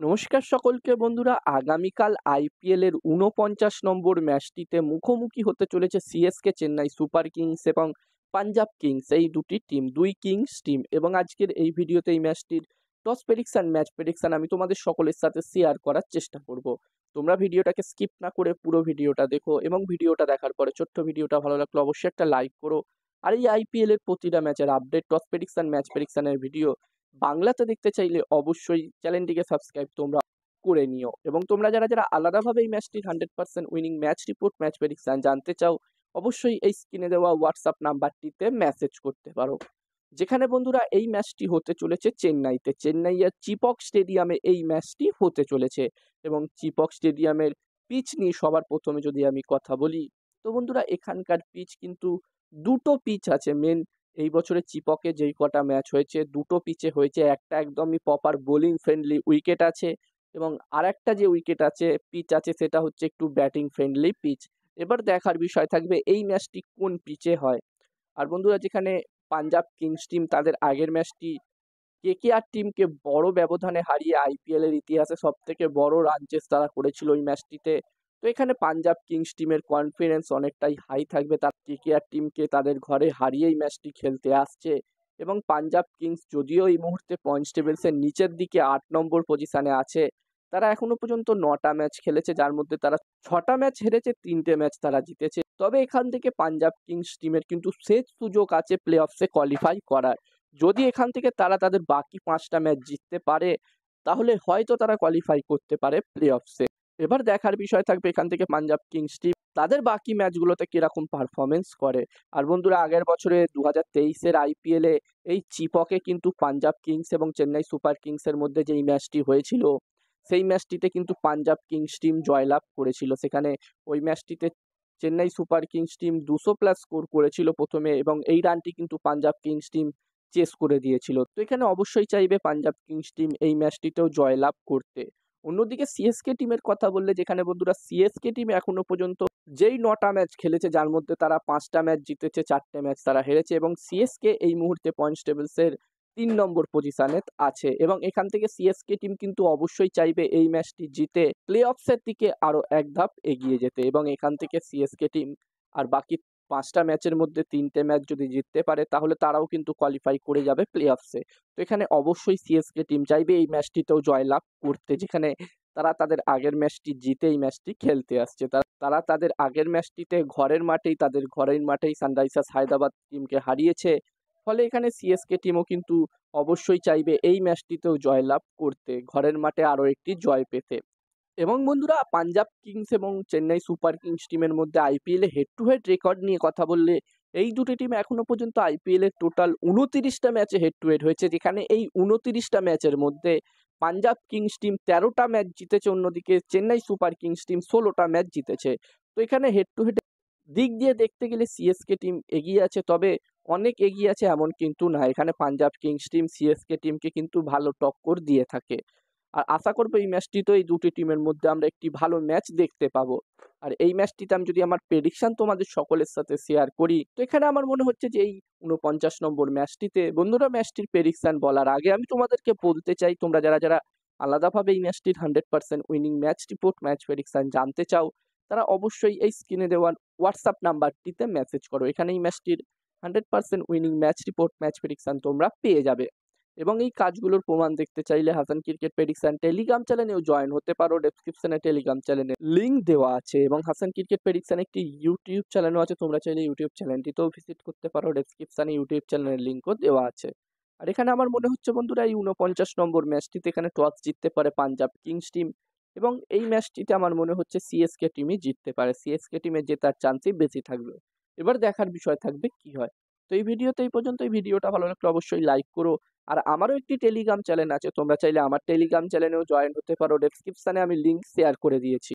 নমস্কার সকলকে বন্ধুরা, আগামীকাল আইপিএল এর ৪৯ নম্বর ম্যাচটিতে মুখোমুখি হতে চলেছে সিএসকে চেন্নাই সুপার কিংস এবং পাঞ্জাব কিংস, এই দুটি টিম, দুই কিংস টিম। এবং আজকের এই ভিডিওতে এই ম্যাচটির টস প্রেডিকশন, ম্যাচ প্রেডিকশন আমি তোমাদের সকলের সাথে শেয়ার করার চেষ্টা করব। তোমরা ভিডিওটাকে স্কিপ না করে পুরো ভিডিওটা দেখো এবং ভিডিওটা দেখার পরে ছোট্ট ভিডিওটা ভালো লাগলে অবশ্যই একটা লাইক করো। আর এই আইপিএল এর প্রতিটা ম্যাচের আপডেট, টস প্রেডিকশন, ম্যাচ প্রেডিকশনের ভিডিও বাংলাতে দেখতে চাইলে অবশ্যই চ্যানেলটিকে সাবস্ক্রাইব তোমরা করে নিও। এবং তোমরা যারা যারা আলাদাভাবে এই ম্যাচটির 100% winning match report, match prediction জানতে চাও, অবশ্যই এই স্ক্রিনে দেওয়া হোয়াটসঅ্যাপ নাম্বারটিতে মেসেজ করতে পারো। যেখানে বন্ধুরা এই ম্যাচটি হতে চলেছে চেন্নাইতে, চেন্নাইয়ের চিপক স্টেডিয়ামে এই ম্যাচটি হতে চলেছে। এবং চিপক স্টেডিয়ামের পিচ নিয়ে সবার প্রথমে যদি আমি কথা বলি, তো বন্ধুরা এখানকার পিচ কিন্তু দুটো পিচ আছে মেন। এই বছরে চিপকে যেই কটা ম্যাচ হয়েছে দুটো পিচে হয়েছে, একটা একদমই প্রপার বোলিং ফ্রেন্ডলি উইকেট আছে এবং আরেকটা যে উইকেট আছে পিচ আছে সেটা হচ্ছে একটু ব্যাটিং ফ্রেন্ডলি পিচ। এবার দেখার বিষয় থাকবে এই ম্যাচটি কোন পিচে হয়। আর বন্ধুরা যেখানে পাঞ্জাব কিংস টিম তাদের আগের ম্যাচটি কেকেআর টিমকে বড় ব্যবধানে হারিয়ে আইপিএল এর ইতিহাসে সব থেকে বড় রান চেস তারা করেছিল ওই ম্যাচটিতে। তো এখানে পাঞ্জাব কিংস টিমের কনফিডেন্স অনেকটাই হাই থাকবে, তার কেকেআর টিমকে তাদের ঘরে হারিয়ে এই ম্যাচটি খেলতে আসছে। এবং পাঞ্জাব কিংস যদিও এই মুহূর্তে পয়েন্টস টেবিলসের নিচের দিকে 8 নম্বর পজিশনে আছে, তারা এখনো পর্যন্ত 9টা ম্যাচ খেলেছে, যার মধ্যে তারা 6টা ম্যাচ হেরেছে, 3টে ম্যাচ তারা জিতেছে। তবে এখান থেকে পাঞ্জাব কিংস টিমের কিন্তু শেষ সুযোগ আছে প্লে অফসে কোয়ালিফাই করার। যদি এখান থেকে তারা তাদের বাকি 5টা ম্যাচ জিততে পারে, তাহলে হয়তো তারা কোয়ালিফাই করতে পারে প্লে অফসে। এবার দেখার বিষয় থাকবে এখান থেকে পাঞ্জাব কিংস টিম তাদের বাকি ম্যাচগুলোতে কিরকম পারফরমেন্স করে। আর বন্ধুরা আগের বছরে 2023-এর আইপিএল এ এই চিপকে কিন্তু পাঞ্জাব কিংস এবং চেন্নাই সুপার কিংসের মধ্যে যেই ম্যাচটি হয়েছিল, সেই ম্যাচটিতে কিন্তু পাঞ্জাব কিংস টিম জয়লাভ করেছিল। সেখানে ওই ম্যাচটিতে Chennai Super Kings team 200+ score করেছিল প্রথমে এবং এই রানটি কিন্তু পাঞ্জাব কিংস টিম চেস করে দিয়েছিল। তো এখানে অবশ্যই চাইবে পাঞ্জাব কিংস টিম এই ম্যাচটিতেও জয়লাভ করতে। অন্যদিকে সিএসকে টিমের কথা বললে, যেখানে বন্ধুরা সিএসকে টিম এখনো পর্যন্ত যেই 9টা ম্যাচ খেলেছে, যার মধ্যে তারা 5টা ম্যাচ জিতেছে, 4টে ম্যাচ তারা হেরেছে এবং সিএসকে এই মুহূর্তে পয়েন্টস টেবিলসের 3 নম্বর পজিশনে আছে। এবং এখান থেকে সিএসকে টিম কিন্তু অবশ্যই চাইবে এই ম্যাচটি জিতে প্লে অফসের দিকে আরো এক ধাপ এগিয়ে যেতে। এবং এখান থেকে সিএসকে টিম আর বাকি 5টা ম্যাচের মধ্যে 3টে ম্যাচ যদি জিততে পারে, তাহলে তারাও কিন্তু কোয়ালিফাই করে যাবে প্লে অফসে। তো এখানে অবশ্যই সিএসকে টিম চাইবে এই ম্যাচটিতেও জয়লাভ করতে, যেখানে তারা তাদের আগের ম্যাচটি জিতে এই ম্যাচটি খেলতে আসছে। তারা তাদের আগের ম্যাচটিতে ঘরের মাঠেই সানরাইজার্স হায়দ্রাবাদ টিমকে হারিয়েছে। ফলে এখানে সিএসকে টিমও কিন্তু অবশ্যই চাইবে এই ম্যাচটিতেও জয়লাভ করতে, ঘরের মাঠে আরো একটি জয় পেতে। এবং বন্ধুরা পাঞ্জাব কিংস এবং চেন্নাই সুপার কিংস টিমের মধ্যে IPL A head to head record নিয়ে কথা বললে, এই দুটি টিম এখনো পর্যন্ত আইপিএল এর টোটাল 29টা ম্যাচে হেড টু হেড হয়েছে, যেখানে এই 29টা ম্যাচের মধ্যে পাঞ্জাব কিংস টিম 13টা ম্যাচ জিতেছে, অন্যদিকে চেন্নাই সুপার কিংস টিম 16টা ম্যাচ জিতেছে। তো এখানে হেড টু হেড দিক দিয়ে দেখতে গেলে সিএসকে টিম এগিয়ে আছে, তবে অনেক এগিয়ে আছে এমন কিন্তু না। এখানে পাঞ্জাব কিংস টিম সিএসকে টিমকে কিন্তু ভালো টক্কর দিয়ে থাকে। আর আশা করবো এই ম্যাচটিতে এই দুটি টিমের মধ্যে আমরা একটি ভালো ম্যাচ দেখতে পাবো। আর এই ম্যাচটিতে আমি যদি আমার প্রেডিকশন তোমাদের সকলের সাথে শেয়ার করি, তো এখানে আমার মনে হচ্ছে যে এই 49 নম্বর ম্যাচটিতে, বন্ধুরা ম্যাচটির প্রেডিকশন বলার আগে আমি তোমাদেরকে বলতে চাই, তোমরা যারা যারা আলাদাভাবে এই ম্যাচটির 100% winning match report, match prediction জানতে চাও, তারা অবশ্যই এই স্ক্রিনে দেওয়া হোয়াটসঅ্যাপ নাম্বারটিতে মেসেজ করো। এখানে এই ম্যাচটির 100% winning match report, match prediction তোমরা পেয়ে যাবে। এবং এই কাজগুলোর প্রমাণ দেখতে চাইলে হাসান ক্রিকেট প্রেডিকশন টেলিগ্রাম চ্যানেলেও জয়েন হতে পারো। ডেসক্রিপশনে টেলিগ্রাম চ্যানেলের লিঙ্ক দেওয়া আছে এবং হাসান ক্রিকেট প্রেডিকশন একটি ইউটিউব চ্যানেলও আছে, তোমরা চাইলে ইউটিউব চ্যানেলটিতেও ভিজিট করতে পারো। ডেসক্রিপশনে ইউটিউব চ্যানেলের লিঙ্কও দেওয়া আছে। আর এখানে আমার মনে হচ্ছে বন্ধুরা এই 49 নম্বর ম্যাচটিতে এখানে টস জিততে পারে পাঞ্জাব কিংস টিম এবং এই ম্যাচটিতে আমার মনে হচ্ছে সিএসকে টিমই জিততে পারে, সিএসকে টিমের জেতার চান্সই বেশি থাকবে। এবার দেখার বিষয় থাকবে কি হয়। তো এই ভিডিওতে এই পর্যন্ত। এই ভিডিওটা ভালো লাগলে অবশ্যই লাইক করো। আর আমারও একটি টেলিগ্রাম চ্যানেল আছে, তোমরা চাইলে আমার টেলিগ্রাম চ্যানেলেও জয়েন হতে পারো। ডেসক্রিপশনে আমি লিঙ্ক শেয়ার করে দিয়েছি।